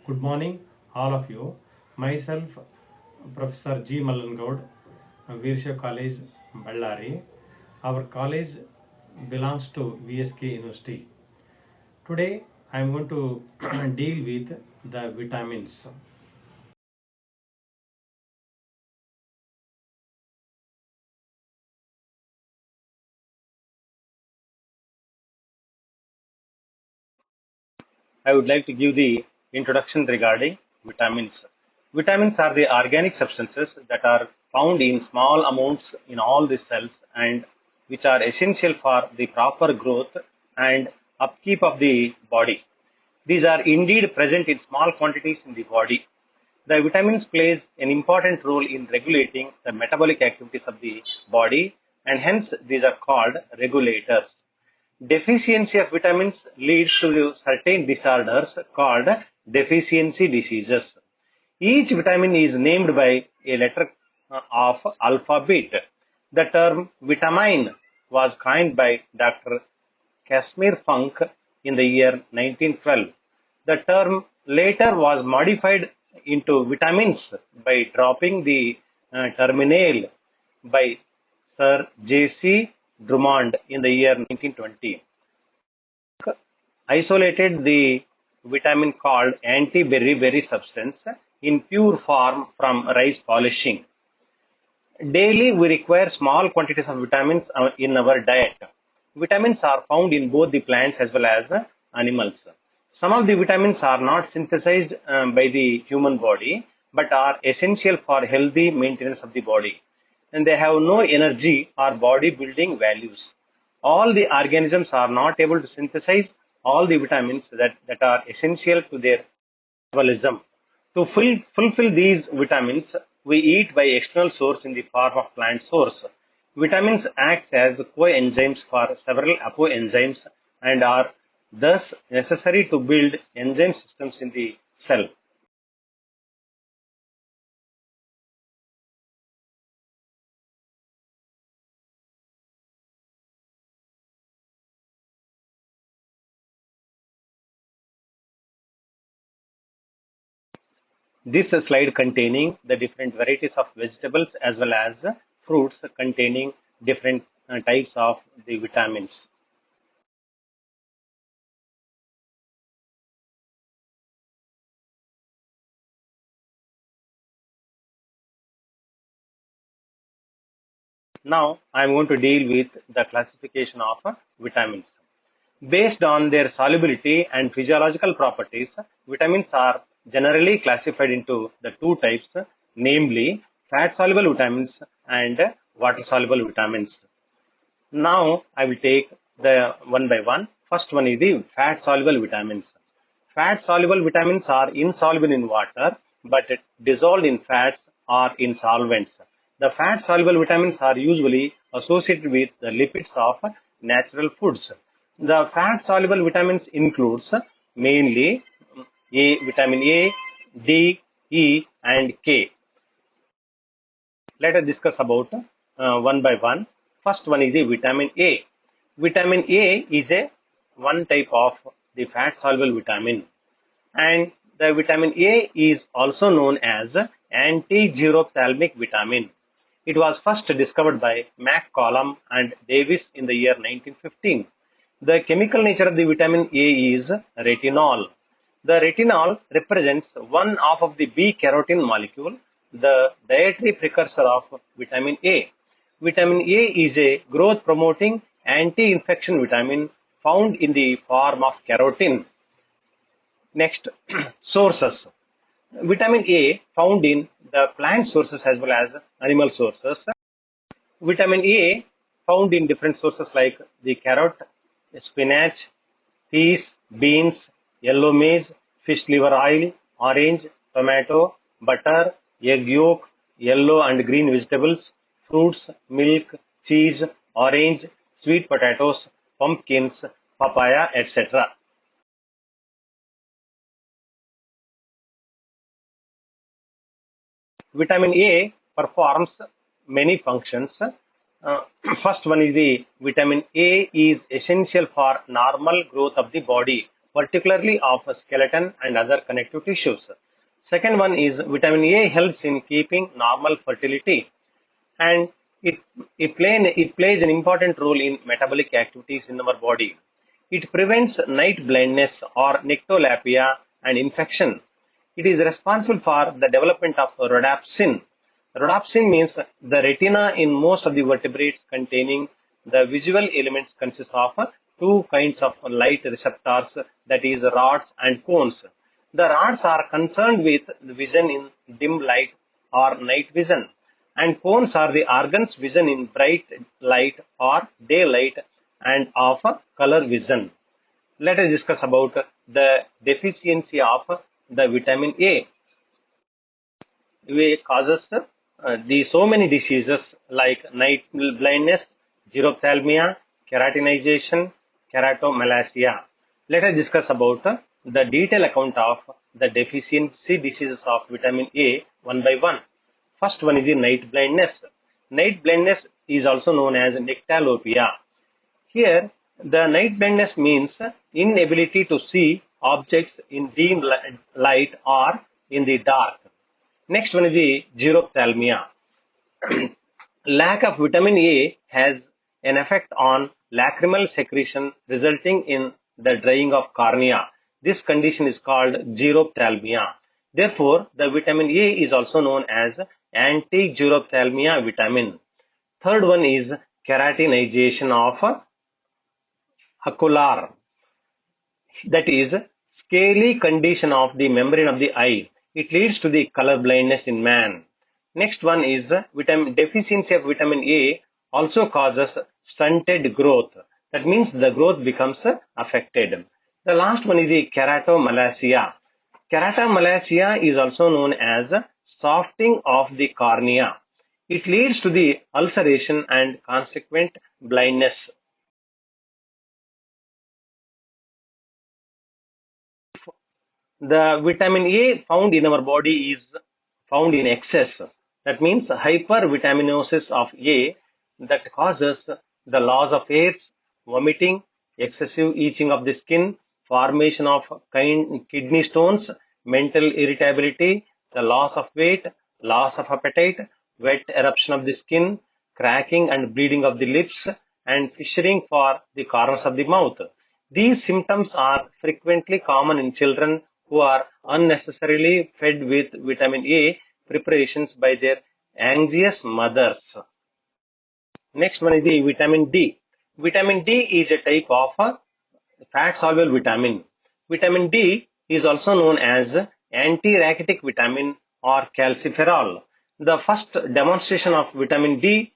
Good morning, all of you. Myself, Professor G. Mallanagoud, Veerashaiva College, Ballari. Our college belongs to VSK University. Today, I am going to deal with the vitamins. I would like to give the introduction regarding vitamins. Vitamins are the organic substances that are found in small amounts in all the cells and which are essential for the proper growth and upkeep of the body. These are indeed present in small quantities in the body. The vitamins plays an important role in regulating the metabolic activities of the body and hence these are called regulators. Deficiency of vitamins leads to certain disorders called deficiency diseases. Each vitamin is named by a letter of alphabet. The term vitamin was coined by Dr. Casimir Funk in the year 1912. The term later was modified into vitamins by dropping the terminal by Sir J.C. Drummond in the year 1920. Isolated the vitamin called anti-beriberi substance in pure form from rice polishing. Daily, we require small quantities of vitamins in our diet. Vitamins are found in both the plants as well as animals. Some of the vitamins are not synthesized by the human body but are essential for healthy maintenance of the body. And they have no energy or body building values. All the organisms are not able to synthesize all the vitamins that are essential to their metabolism. To fulfill these vitamins, we eat by external source in the form of plant source. Vitamins act as coenzymes for several apoenzymes and are thus necessary to build enzyme systems in the cell. This slide containing the different varieties of vegetables as well as fruits containing different types of the vitamins. Now I am going to deal with the classification of vitamins. Based on their solubility and physiological properties, vitamins are generally classified into the two types, namely fat-soluble vitamins and water-soluble vitamins. Now I will take the one by one. First one is the fat-soluble vitamins. Fat-soluble vitamins are insoluble in water but dissolved in fats or in solvents. The fat-soluble vitamins are usually associated with the lipids of natural foods. The fat-soluble vitamins includes mainly vitamin A, D, E, and K. Let us discuss about one by one. First one is the vitamin A. Vitamin A is a one type of the fat-soluble vitamin, and the vitamin A is also known as anti-gerophthalmic vitamin. It was first discovered by McCollum and Davis in the year 1915. The chemical nature of the vitamin A is retinol. The retinol represents one half of the B-carotene molecule, the dietary precursor of vitamin A. Vitamin A is a growth-promoting anti-infection vitamin found in the form of carotene. Next, sources. Vitamin A found in the plant sources as well as animal sources. Vitamin A found in different sources like the carrot, spinach, peas, beans, yellow maize, fish liver oil, orange, tomato, butter, egg yolk, yellow and green vegetables, fruits, milk, cheese, orange, sweet potatoes, pumpkins, papaya, etc. Vitamin A performs many functions. First one is the vitamin A is essential for normal growth of the body. particularly of skeleton and other connective tissues. Second one is vitamin A helps in keeping normal fertility, and it plays an important role in metabolic activities in our body. It prevents night blindness or nyctalopia and infection. It is responsible for the development of rhodopsin. Rhodopsin means the retina in most of the vertebrates containing the visual elements consists of two kinds of light receptors, that is rods and cones. The rods are concerned with the vision in dim light or night vision, and cones are the organs vision in bright light or daylight and of color vision. Let us discuss about the deficiency of the vitamin A. It causes the so many diseases like night blindness, xerophthalmia, keratinization, keratomalacia. Let us discuss about the detailed account of the deficiency diseases of vitamin A one by one. First one is the night blindness. Night blindness is also known as nyctalopia. Here, the night blindness means inability to see objects in dim light or in the dark. Next one is the xerophthalmia. Lack of vitamin A has an effect on lacrimal secretion, resulting in the drying of cornea. This condition is called xerophthalmia. Therefore, the vitamin A is also known as anti-xerophthalmia vitamin. Third one is keratinization of ocular, that is scaly condition of the membrane of the eye. It leads to the color blindness in man. Next one is deficiency of vitamin A also causes stunted growth. That means the growth becomes affected. The last one is the keratomalacia. Keratomalacia is also known as softening of the cornea. It leads to the ulceration and consequent blindness. The vitamin A found in our body is found in excess. That means hypervitaminosis of A that causes the loss of hairs, vomiting, excessive itching of the skin, formation of kidney stones, mental irritability, the loss of weight, loss of appetite, wet eruption of the skin, cracking and bleeding of the lips, and fissuring for the corners of the mouth. These symptoms are frequently common in children who are unnecessarily fed with vitamin A preparations by their anxious mothers. Next one is the vitamin D. Vitamin D is a type of fat-soluble vitamin. Vitamin D is also known as anti-rachitic vitamin or calciferol. The first demonstration of vitamin D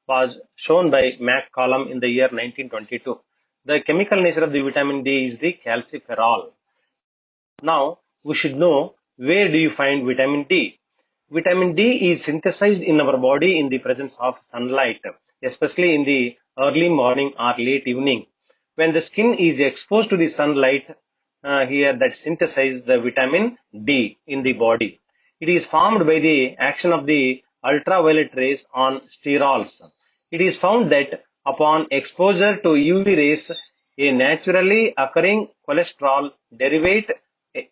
was shown by McCollum in the year 1922. The chemical nature of the vitamin D is the calciferol. Now, we should know, where do you find vitamin D? Vitamin D is synthesized in our body in the presence of sunlight, especially in the early morning or late evening. When the skin is exposed to the sunlight, here that synthesizes the vitamin D in the body. It is formed by the action of the ultraviolet rays on sterols. It is found that upon exposure to UV rays, a naturally occurring cholesterol derivative,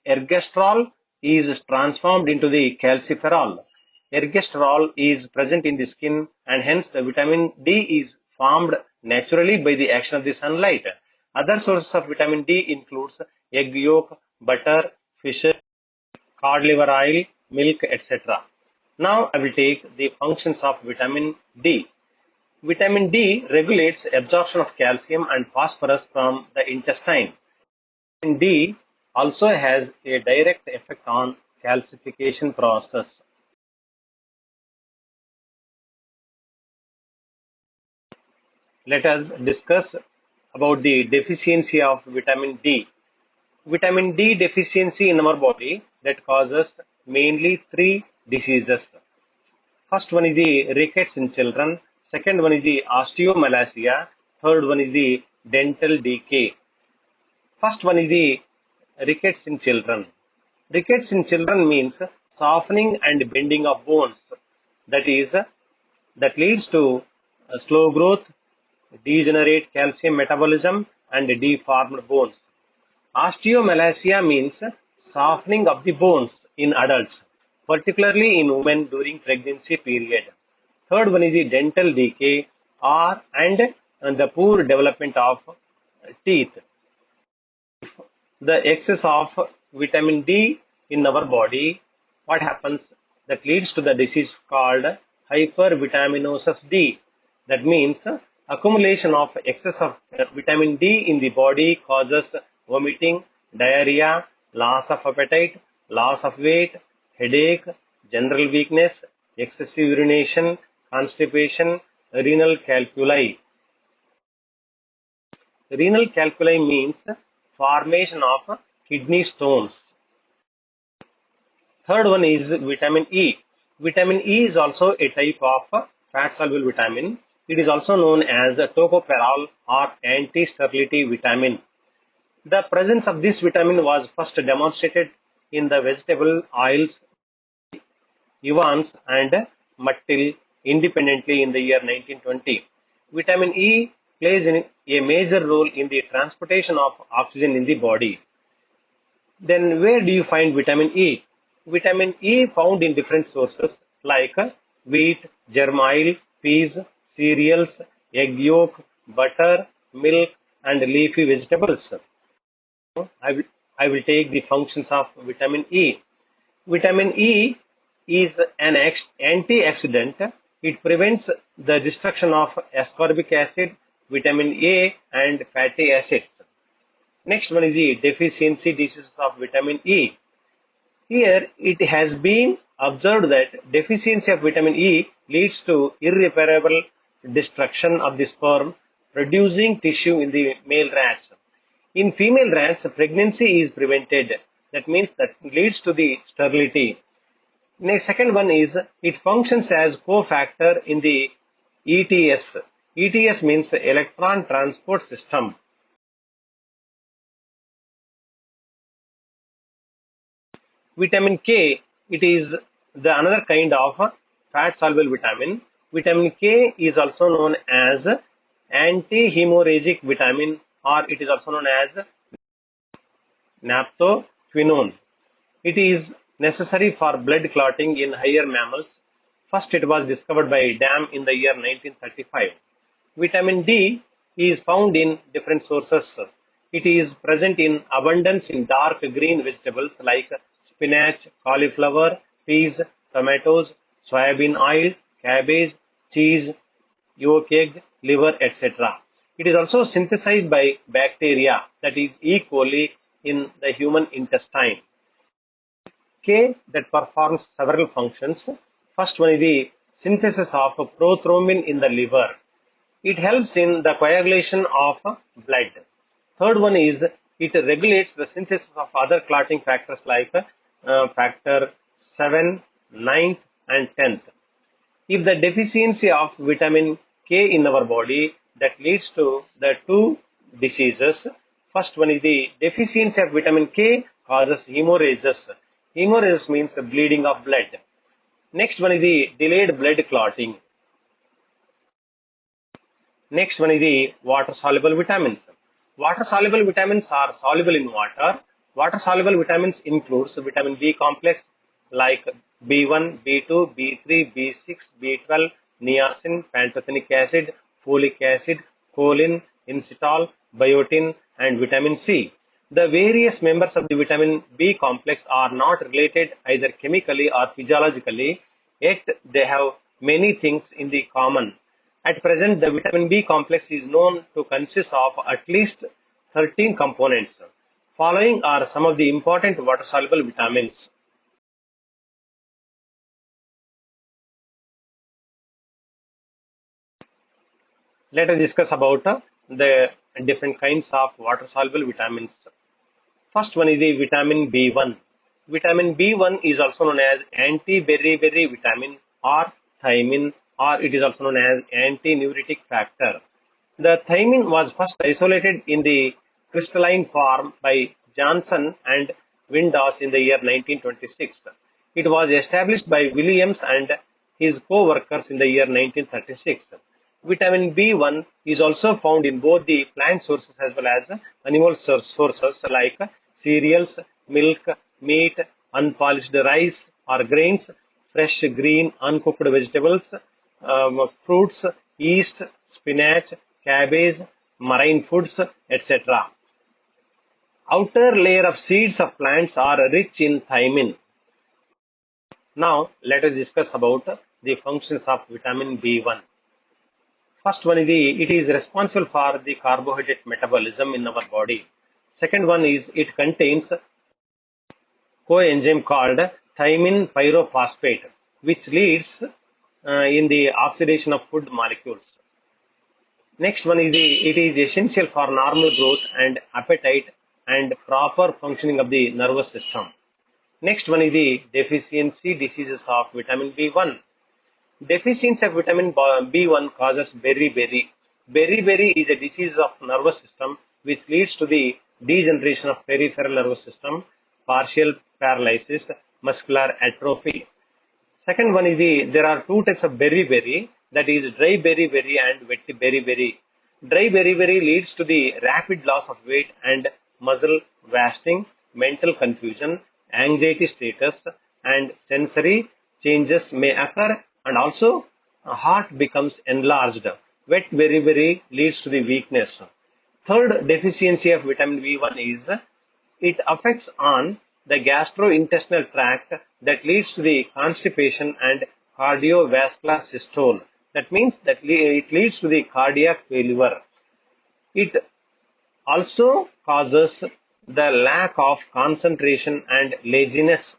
ergosterol, is transformed into the calciferol. Ergosterol is present in the skin, and hence the vitamin D is formed naturally by the action of the sunlight. Other sources of vitamin D includes egg yolk, butter, fish, cod liver oil, milk, etc. Now I will take the functions of vitamin D. Vitamin D regulates absorption of calcium and phosphorus from the intestine. Vitamin D also has a direct effect on calcification process. Let us discuss about the deficiency of vitamin D. Vitamin D deficiency in our body that causes mainly three diseases. First one is the rickets in children. Second one is the osteomalacia. Third one is the dental decay. First one is the rickets in children. Rickets in children means softening and bending of bones. That leads to slow growth, degenerate calcium metabolism, and deformed bones. Osteomalacia means softening of the bones in adults, particularly in women during pregnancy period. Third one is the dental decay or and the poor development of teeth. The excess of vitamin D in our body, what happens? That leads to the disease called hypervitaminosis D. That means accumulation of excess of vitamin D in the body causes vomiting, diarrhea, loss of appetite, loss of weight, headache, general weakness, excessive urination, constipation, renal calculi. Renal calculi means formation of kidney stones. Third one is vitamin E. Vitamin E is also a type of fat-soluble vitamin. It is also known as tocopherol or anti-sterility vitamin. The presence of this vitamin was first demonstrated in the vegetable oils Evans and Mattil independently in the year 1920. Vitamin E plays a major role in the transportation of oxygen in the body. Then where do you find vitamin E? Vitamin E found in different sources like wheat, germ oil, peas, cereals, egg yolk, butter, milk, and leafy vegetables. I will take the functions of vitamin E. Vitamin E is an antioxidant. It prevents the destruction of ascorbic acid, vitamin A, and fatty acids. Next one is the deficiency diseases of vitamin E. Here it has been observed that deficiency of vitamin E leads to irreparable destruction of the sperm, producing tissue in the male rats. In female rats, pregnancy is prevented. That means that leads to the sterility. The second one is it functions as cofactor in the ETS. ETS means electron transport system. Vitamin K, it is the another kind of fat-soluble vitamin. Vitamin K is also known as anti-hemorrhagic vitamin, or it is also known as naphthoquinone. It is necessary for blood clotting in higher mammals. First, it was discovered by Dam in the year 1935. Vitamin D is found in different sources. It is present in abundance in dark green vegetables like spinach, cauliflower, peas, tomatoes, soybean oil, cabbage, cheese, yolk egg, liver, etc. It is also synthesized by bacteria, that is E. coli, in the human intestine. K that performs several functions. First one is the synthesis of prothrombin in the liver. It helps in the coagulation of blood. Third one is it regulates the synthesis of other clotting factors like factor 7, 9th and 10th. If the deficiency of vitamin K in our body, that leads to the two diseases. First one is the deficiency of vitamin K causes hemorrhages. Hemorrhages means the bleeding of blood. Next one is the delayed blood clotting. Next one is the water-soluble vitamins. Water-soluble vitamins are soluble in water. Water-soluble vitamins includes vitamin B complex like B1, B2, B3, B6, B12, niacin, pantothenic acid, folic acid, choline, inositol, biotin, and vitamin C. The various members of the vitamin B complex are not related either chemically or physiologically, yet they have many things in the common. At present, the vitamin B complex is known to consist of at least 13 components. Following are some of the important water-soluble vitamins. Let us discuss about the different kinds of water-soluble vitamins. First one is the vitamin B1. Vitamin B1 is also known as anti-beriberi vitamin or thiamine, or it is also known as anti-neuritic factor. The thiamine was first isolated in the crystalline form by Johnson and Windaus in the year 1926. It was established by Williams and his co-workers in the year 1936. Vitamin B1 is also found in both the plant sources as well as animal sources like cereals, milk, meat, unpolished rice or grains, fresh green uncooked vegetables, fruits, yeast, spinach, cabbage, marine foods, etc. Outer layer of seeds of plants are rich in thiamine. Now, let us discuss about the functions of vitamin B1. First one is it is responsible for the carbohydrate metabolism in our body. Second one is it contains coenzyme called thymine pyrophosphate, which leads in the oxidation of food molecules. Next one is it is essential for normal growth and appetite and proper functioning of the nervous system. Next one is the deficiency diseases of vitamin B1. Deficiency of vitamin B1 causes beriberi. Beriberi is a disease of nervous system which leads to the degeneration of peripheral nervous system, partial paralysis, muscular atrophy. Second one is there are two types of beriberi, that is dry beriberi and wet beriberi. Dry beriberi leads to the rapid loss of weight and muscle wasting, mental confusion, anxiety status, and sensory changes may occur, and also heart becomes enlarged. Wet beriberi leads to the weakness. Third deficiency of vitamin B1 is it affects on the gastrointestinal tract that leads to the constipation and cardiovascular systole. That means that it leads to the cardiac failure. It also causes the lack of concentration and laziness.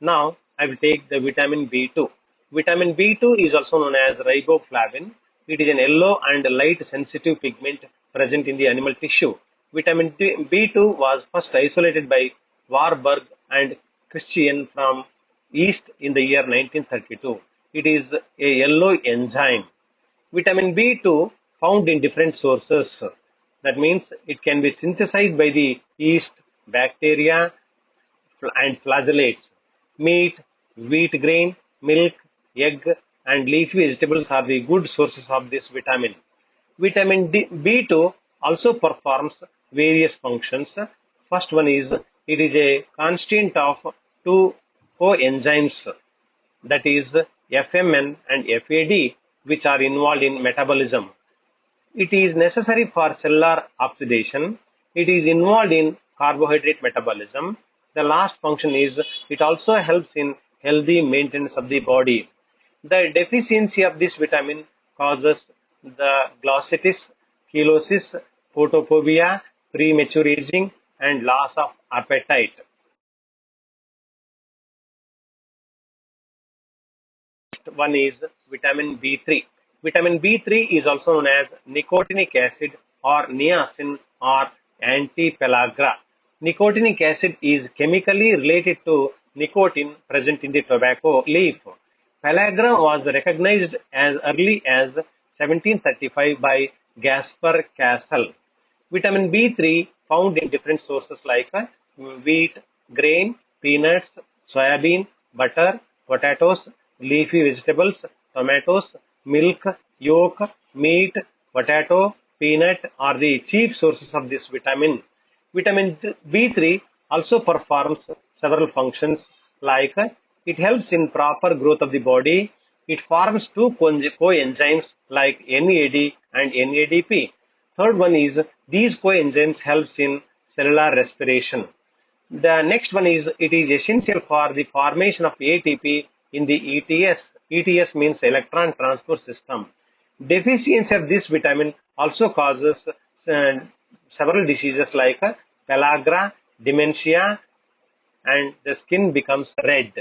Now, I will take the vitamin B2. Vitamin B2 is also known as riboflavin. It is an yellow and light sensitive pigment present in the animal tissue. Vitamin B2 was first isolated by Warburg and Christian from yeast in the year 1932. It is a yellow enzyme. Vitamin B2 found in different sources. That means it can be synthesized by the yeast, bacteria, and flagellates. Meat, wheat grain, milk, egg, and leafy vegetables are the good sources of this vitamin. Vitamin B2 also performs various functions. First one is it is a constituent of two coenzymes, that is FMN and FAD, which are involved in metabolism. It is necessary for cellular oxidation. It is involved in carbohydrate metabolism. The last function is it also helps in healthy maintenance of the body. The deficiency of this vitamin causes the glossitis, chelosis, photophobia, premature aging, and loss of appetite. One is vitamin B3. Vitamin B3 is also known as nicotinic acid or niacin or anti-pellagra. Nicotinic acid is chemically related to nicotine present in the tobacco leaf. Pellagra was recognized as early as 1735 by Gaspar Castle. Vitamin B3 found in different sources like wheat, grain, peanuts, soybean, butter, potatoes, leafy vegetables, tomatoes, milk, yolk, meat, potato, peanut are the chief sources of this vitamin. Vitamin B3 also performs several functions like it helps in proper growth of the body. It forms two coenzymes like NAD and NADP. Third one is these coenzymes helps in cellular respiration. The next one is it is essential for the formation of ATP in the ETS. ETS means electron transport system. Deficiency of this vitamin also causes several diseases like pellagra, dementia, and the skin becomes red.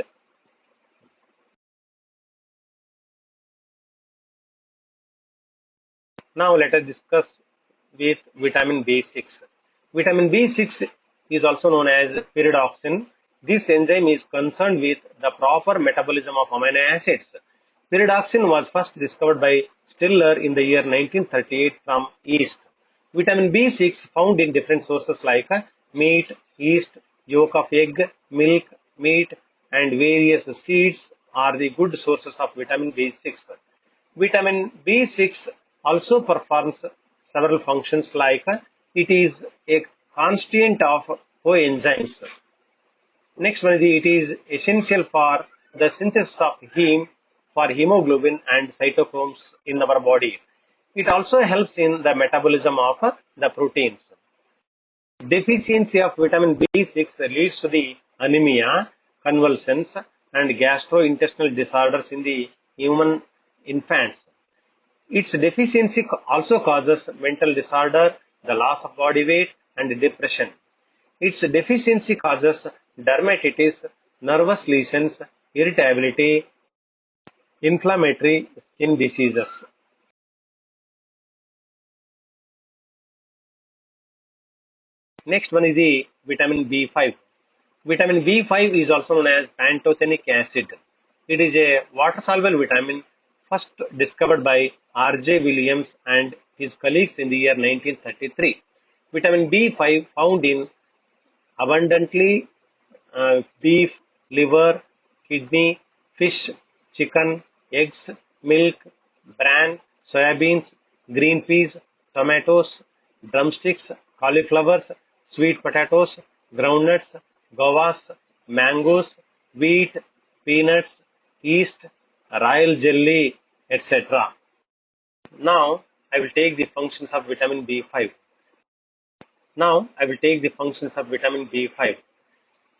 Now let us discuss with vitamin B6. Vitamin B6 is also known as pyridoxine. This enzyme is concerned with the proper metabolism of amino acids. Pyridoxine was first discovered by Stiller in the year 1938 from yeast. Vitamin B6 found in different sources like meat, yeast, yolk of egg, milk, meat, and various seeds are the good sources of vitamin B6. Vitamin B6 also performs several functions like it is a constituent of coenzymes. Next one is it is essential for the synthesis of heme for hemoglobin and cytochromes in our body. It also helps in the metabolism of the proteins. Deficiency of vitamin B6 leads to the anemia, convulsions, and gastrointestinal disorders in the human infants. Its deficiency also causes mental disorder, the loss of body weight, and depression. Its deficiency causes dermatitis, nervous lesions, irritability, inflammatory skin diseases. Next one is the vitamin B5. Vitamin B5 is also known as pantothenic acid. It is a water-soluble vitamin first discovered by R.J. Williams and his colleagues in the year 1933. Vitamin B5 found in abundantly beef, liver, kidney, fish, chicken, eggs, milk, bran, soybeans, green peas, tomatoes, drumsticks, cauliflowers, sweet potatoes, groundnuts, guavas, mangoes, wheat, peanuts, yeast, royal jelly, etc. Now I will take the functions of vitamin B5.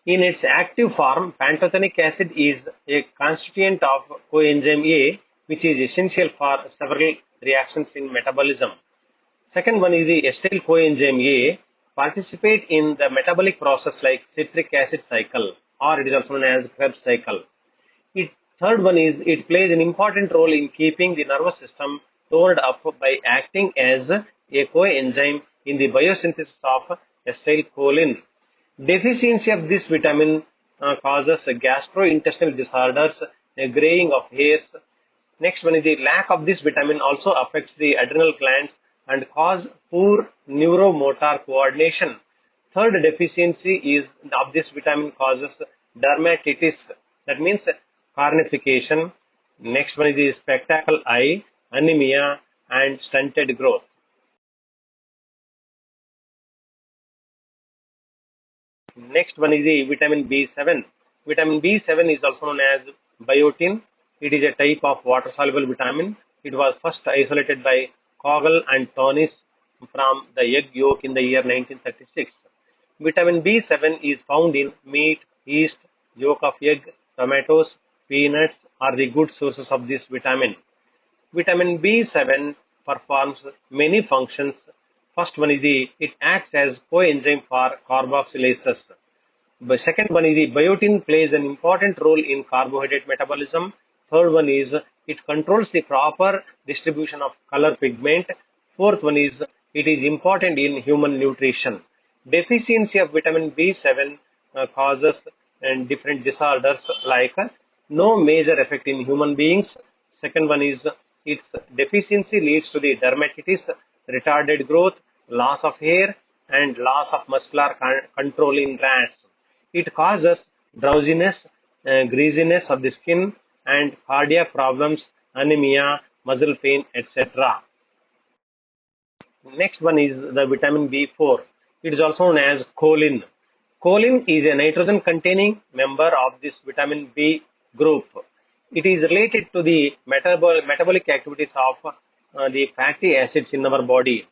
In its active form, pantothenic acid is a constituent of coenzyme A, which is essential for several reactions in metabolism. Second one is the acyl coenzyme A, participate in the metabolic process like citric acid cycle, or it is also known as Krebs cycle. Third one is it plays an important role in keeping the nervous system toned up by acting as a coenzyme in the biosynthesis of acetylcholine. Deficiency of this vitamin causes gastrointestinal disorders, a graying of hairs. Next one is the lack of this vitamin also affects the adrenal glands and cause poor neuromotor coordination. Third deficiency is of this vitamin causes dermatitis, that means carnification. Next one is the spectacle eye, anemia, and stunted growth. Next one is the vitamin B7. Vitamin B7 is also known as biotin. It is a type of water-soluble vitamin. It was first isolated by Kogel and Tonis from the egg yolk in the year 1936. Vitamin B7 is found in meat, yeast, yolk of egg, tomatoes, peanuts are the good sources of this vitamin. Vitamin B7 performs many functions. First one is it acts as coenzyme for carboxylases. The second one is biotin plays an important role in carbohydrate metabolism. Third one is it controls the proper distribution of color pigment. Fourth one is it is important in human nutrition. Deficiency of vitamin B7 causes different disorders like no major effect in human beings. Second one is its deficiency leads to the dermatitis, retarded growth, loss of hair, and loss of muscular control in rats. It causes drowsiness, greasiness of the skin, and cardiac problems, anemia, muscle pain, etc. Next one is the vitamin B4. It is also known as choline. Choline is a nitrogen-containing member of this vitamin B group. It is related to the metabolic activities of the fatty acids in our body.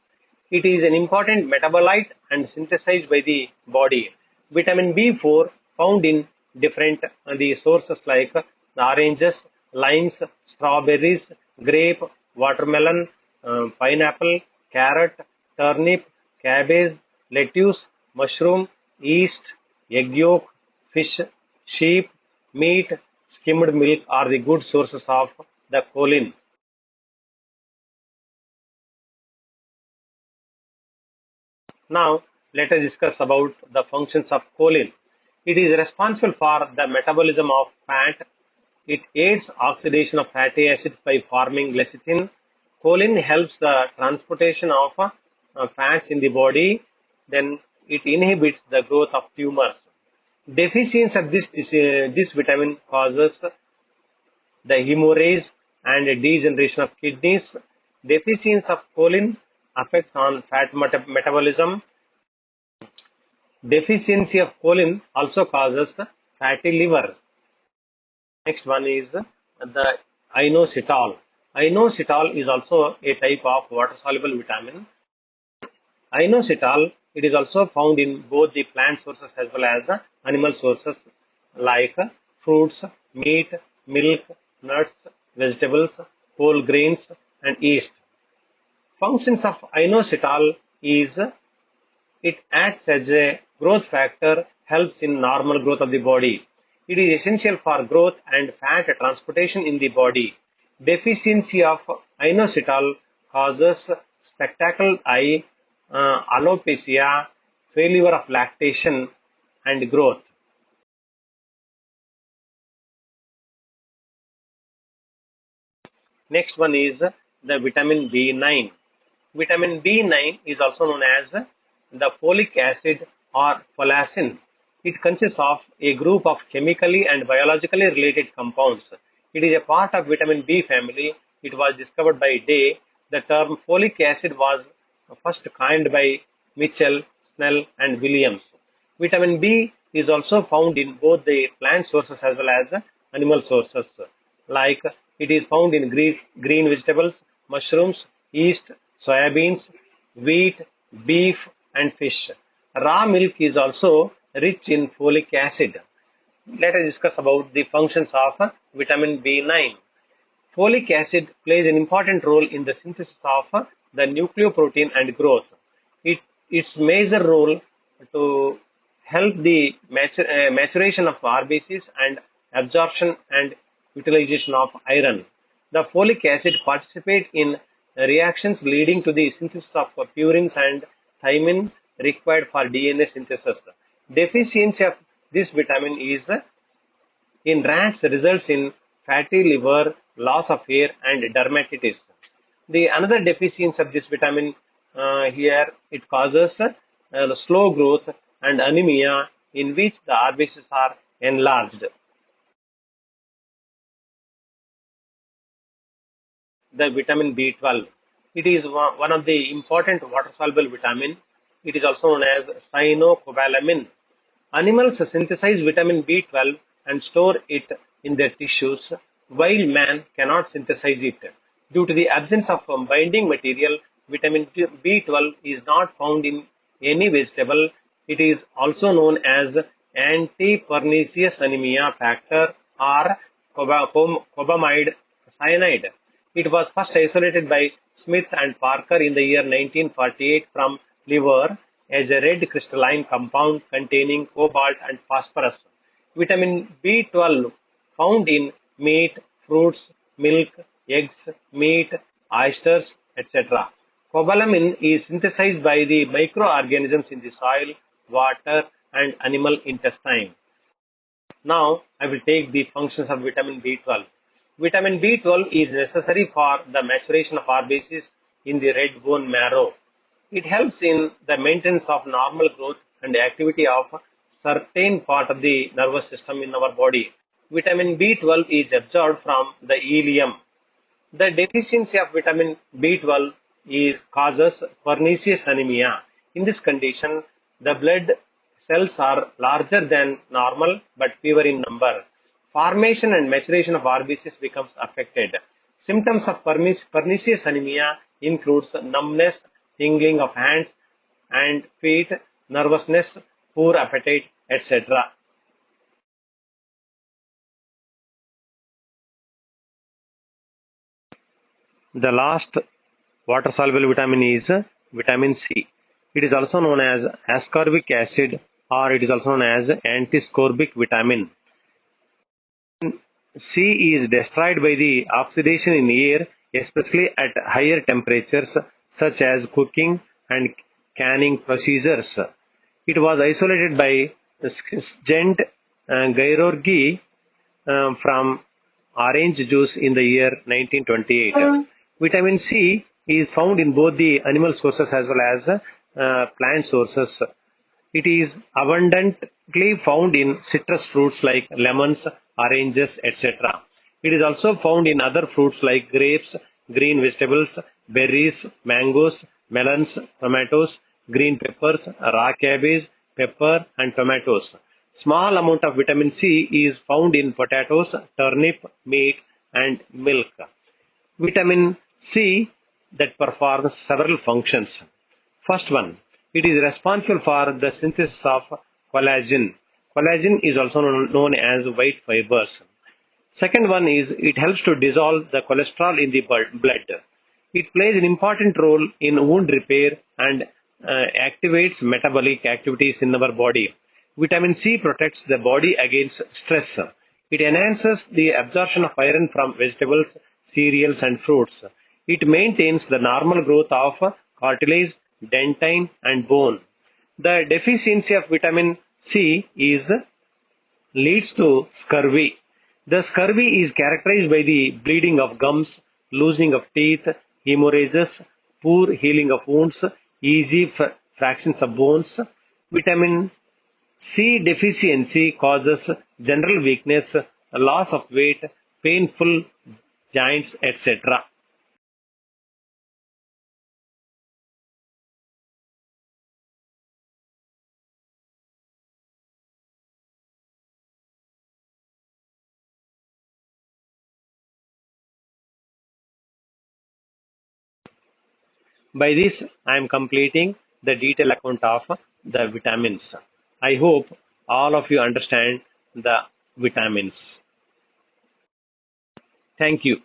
It is an important metabolite and synthesized by the body. Vitamin B4 found in different the sources like the oranges, limes, strawberries, grape, watermelon, pineapple, carrot, turnip, cabbage, lettuce, mushroom, yeast, egg yolk, fish, sheep, meat, skimmed milk are the good sources of the choline. Now, let us discuss about the functions of choline. It is responsible for the metabolism of fat. It aids oxidation of fatty acids by forming lecithin. Choline helps the transportation of fats in the body. Then it inhibits the growth of tumors. Deficiency of this vitamin causes the hemorrhage and degeneration of kidneys. Deficiency of choline affects on fat metabolism. Deficiency of choline also causes fatty liver. Next one is the inositol. Inositol is also a type of water-soluble vitamin. Inositol, it is also found in both the plant sources as well as the animal sources like fruits, meat, milk, nuts, vegetables, whole grains, and yeast. Functions of inositol is it acts as a growth factor, helps in normal growth of the body. It is essential for growth and fat transportation in the body. Deficiency of inositol causes spectacled eye, alopecia, failure of lactation, and growth. Next one is the vitamin B9. Vitamin B9 is also known as the folic acid or folacin. It consists of a group of chemically and biologically related compounds. It is a part of vitamin B family. It was discovered by Day. The term folic acid was first coined by Mitchell, Snell, and Williams. Vitamin B is also found in both the plant sources as well as animal sources. Like it is found in green vegetables, mushrooms, yeast, soybeans, wheat, beef, and fish. Raw milk is also rich in folic acid. Let us discuss about the functions of vitamin B9. Folic acid plays an important role in the synthesis of the nucleoprotein and growth. Its major role to help the maturation of RBCs and absorption and utilization of iron. The folic acid participates in reactions leading to the synthesis of purines and thymine required for DNA synthesis. Deficiency of this vitamin is in rats results in fatty liver, loss of hair, and dermatitis. The another deficiency of this vitamin here it causes the slow growth and anemia in which the RBCs are enlarged. The vitamin B12. It is one of the important water-soluble vitamin. It is also known as cyanocobalamin. Animals synthesize vitamin B12 and store it in their tissues, while man cannot synthesize it. Due to the absence of binding material, vitamin B12 is not found in any vegetable. It is also known as anti-pernicious anemia factor or cobamide cyanide. It was first isolated by Smith and Parker in the year 1948 from liver as a red crystalline compound containing cobalt and phosphorus. Vitamin B12 found in meat, fruits, milk, eggs, meat, oysters, etc. Cobalamin is synthesized by the microorganisms in the soil, water, and animal intestine. Now, I will take the functions of vitamin B12. Vitamin B12 is necessary for the maturation of RBCs in the red bone marrow. It helps in the maintenance of normal growth and activity of certain part of the nervous system in our body. Vitamin B12 is absorbed from the ileum. The deficiency of vitamin B12 causes pernicious anemia. In this condition, the blood cells are larger than normal but fewer in number. Formation and maturation of RBCs becomes affected. Symptoms of pernicious anemia includes numbness, tingling of hands and feet, nervousness, poor appetite, etc. The last water-soluble vitamin is vitamin C. It is also known as ascorbic acid or it is also known as antiscorbic vitamin. C is destroyed by the oxidation in air, especially at higher temperatures such as cooking and canning procedures. It was isolated by Gent Georgi from orange juice in the year 1928. Vitamin C is found in both the animal sources as well as plant sources. It is abundant found in citrus fruits like lemons, oranges, etc. It is also found in other fruits like grapes, green vegetables, berries, mangoes, melons, tomatoes, green peppers, raw cabbage, pepper, and tomatoes. Small amount of vitamin C is found in potatoes, turnip, meat, and milk. Vitamin C that performs several functions. First one, it is responsible for the synthesis of collagen. Collagen is also known as white fibers. Second one is it helps to dissolve the cholesterol in the blood. It plays an important role in wound repair and activates metabolic activities in our body. Vitamin C protects the body against stress. It enhances the absorption of iron from vegetables, cereals, and fruits. It maintains the normal growth of cartilage, dentine, and bone. The deficiency of vitamin C leads to scurvy. The scurvy is characterized by the bleeding of gums, loosening of teeth, hemorrhages, poor healing of wounds, easy fractions of bones. Vitamin C deficiency causes general weakness, loss of weight, painful joints, etc. By this, I am completing the detailed account of the vitamins. I hope all of you understand the vitamins. Thank you.